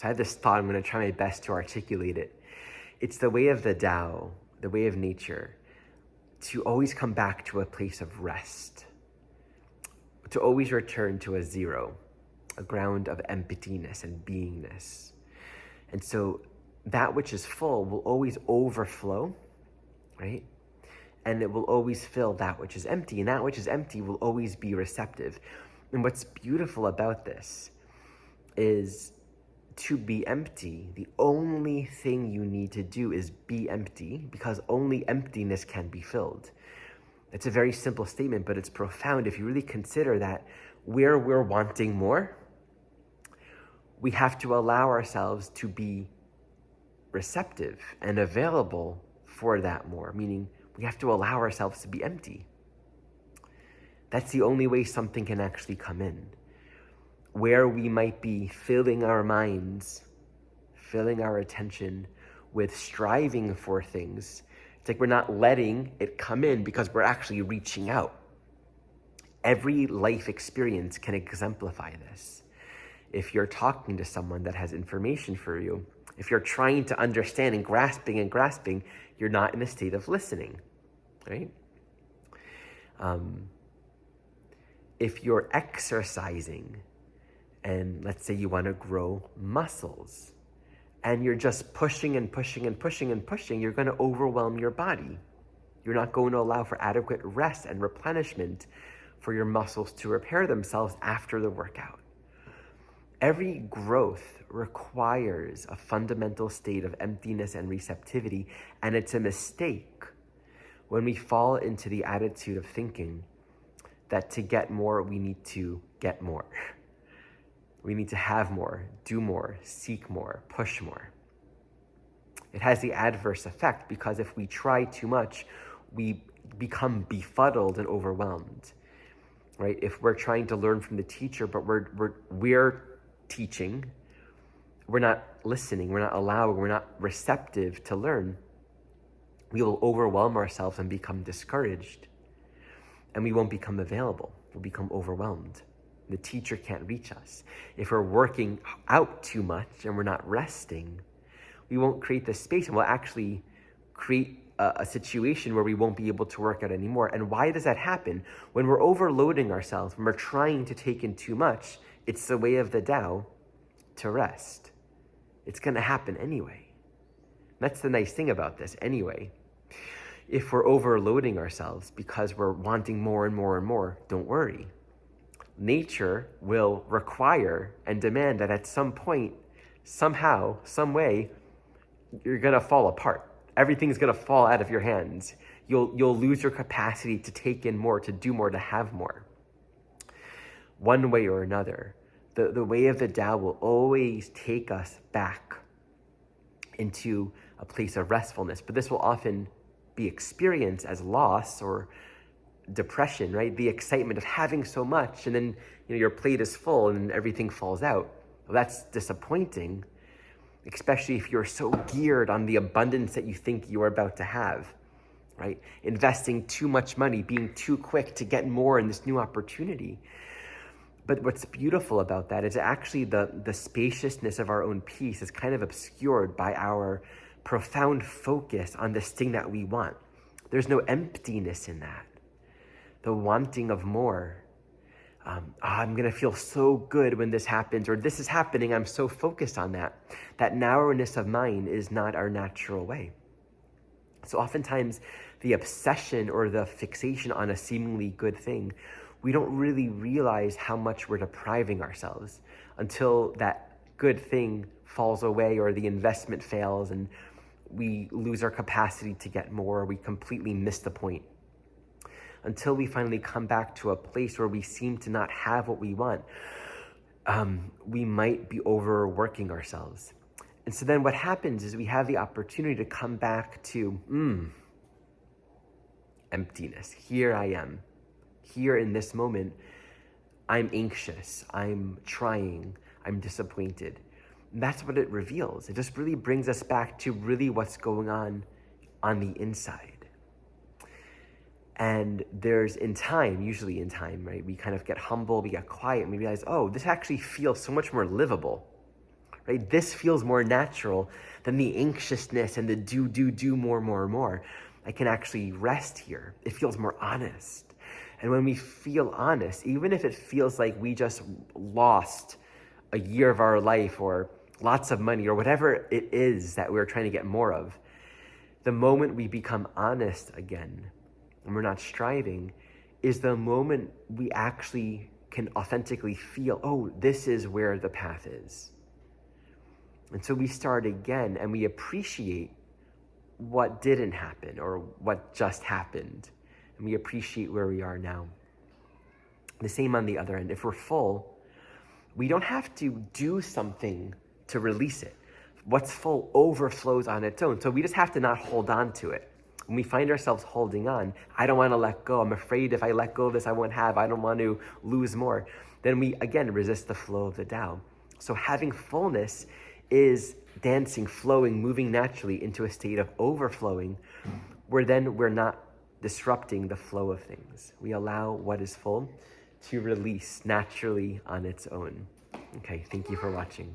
So I had this thought, I'm going to try my best to articulate it. It's the way of the Tao, the way of nature, to always come back to a place of rest, to always return to a zero, a ground of emptiness and beingness. And so that which is full will always overflow, right? And it will always fill that which is empty, and that which is empty will always be receptive. And what's beautiful about this is to be empty, the only thing you need to do is be empty, because only emptiness can be filled. It's a very simple statement, but it's profound if you really consider that where we're wanting more, we have to allow ourselves to be receptive and available for that more, meaning we have to allow ourselves to be empty. That's the only way something can actually come in. Where we might be filling our minds, filling our attention with striving for things, it's like we're not letting it come in because we're actually reaching out. Every life experience can exemplify this. If you're talking to someone that has information for you, if you're trying to understand and grasping, you're not in a state of listening, right? If you're exercising, and let's say you want to grow muscles, and you're just pushing and pushing and pushing and pushing, you're going to overwhelm your body. You're not going to allow for adequate rest and replenishment for your muscles to repair themselves after the workout. Every growth requires a fundamental state of emptiness and receptivity, and it's a mistake when we fall into the attitude of thinking that to get more, we need to get more. We need to have more, do more, seek more, push more. It has the adverse effect because if we try too much, we become befuddled and overwhelmed, right? If we're trying to learn from the teacher, but we're teaching, we're not listening, we're not allowing, we're not receptive to learn, we will overwhelm ourselves and become discouraged, and we won't become available. We'll become overwhelmed. The teacher can't reach us. If we're working out too much and we're not resting, we won't create the space, and we'll actually create a situation where we won't be able to work out anymore. And why does that happen? When we're overloading ourselves, when we're trying to take in too much, it's the way of the Tao to rest. It's going to happen anyway. That's the nice thing about this anyway. If we're overloading ourselves because we're wanting more and more and more, don't worry. Nature will require and demand that at some point, somehow, some way, you're going to fall apart. Everything's going to fall out of your hands. You'll lose your capacity to take in more, to do more, to have more. One way or another, the way of the Tao will always take us back into a place of restfulness. But this will often be experienced as loss or depression, right? The excitement of having so much, and then your plate is full and everything falls out. Well, that's disappointing, especially if you're so geared on the abundance that you think you are about to have, right? Investing too much money, being too quick to get more in this new opportunity. But what's beautiful about that is actually the spaciousness of our own peace is kind of obscured by our profound focus on this thing that we want. There's no emptiness in that. The wanting of more. I'm going to feel so good when this happens, or this is happening, I'm so focused on that. That narrowness of mind is not our natural way. So oftentimes the obsession or the fixation on a seemingly good thing, we don't really realize how much we're depriving ourselves until that good thing falls away or the investment fails and we lose our capacity to get more, we completely miss the point. Until we finally come back to a place where we seem to not have what we want, we might be overworking ourselves. And so then what happens is we have the opportunity to come back to emptiness. Here I am. Here in this moment, I'm anxious, I'm trying, I'm disappointed. And that's what it reveals. It just really brings us back to really what's going on the inside. And there's usually in time, right? We kind of get humble, we get quiet, and we realize, oh, this actually feels so much more livable, right? This feels more natural than the anxiousness and the do more. I can actually rest here. It feels more honest. And when we feel honest, even if it feels like we just lost a year of our life or lots of money or whatever it is that we're trying to get more of, the moment we become honest again and we're not striving is the moment we actually can authentically feel, oh, this is where the path is. And so we start again and we appreciate what didn't happen or what just happened. And we appreciate where we are now. The same on the other end. If we're full, we don't have to do something to release it. What's full overflows on its own. So we just have to not hold on to it. When we find ourselves holding on, I don't want to let go. I'm afraid if I let go of this, I won't have. I don't want to lose more. Then we, again, resist the flow of the Tao. So having fullness is dancing, flowing, moving naturally into a state of overflowing, where then we're not disrupting the flow of things. We allow what is full to release naturally on its own. Okay, thank you for watching.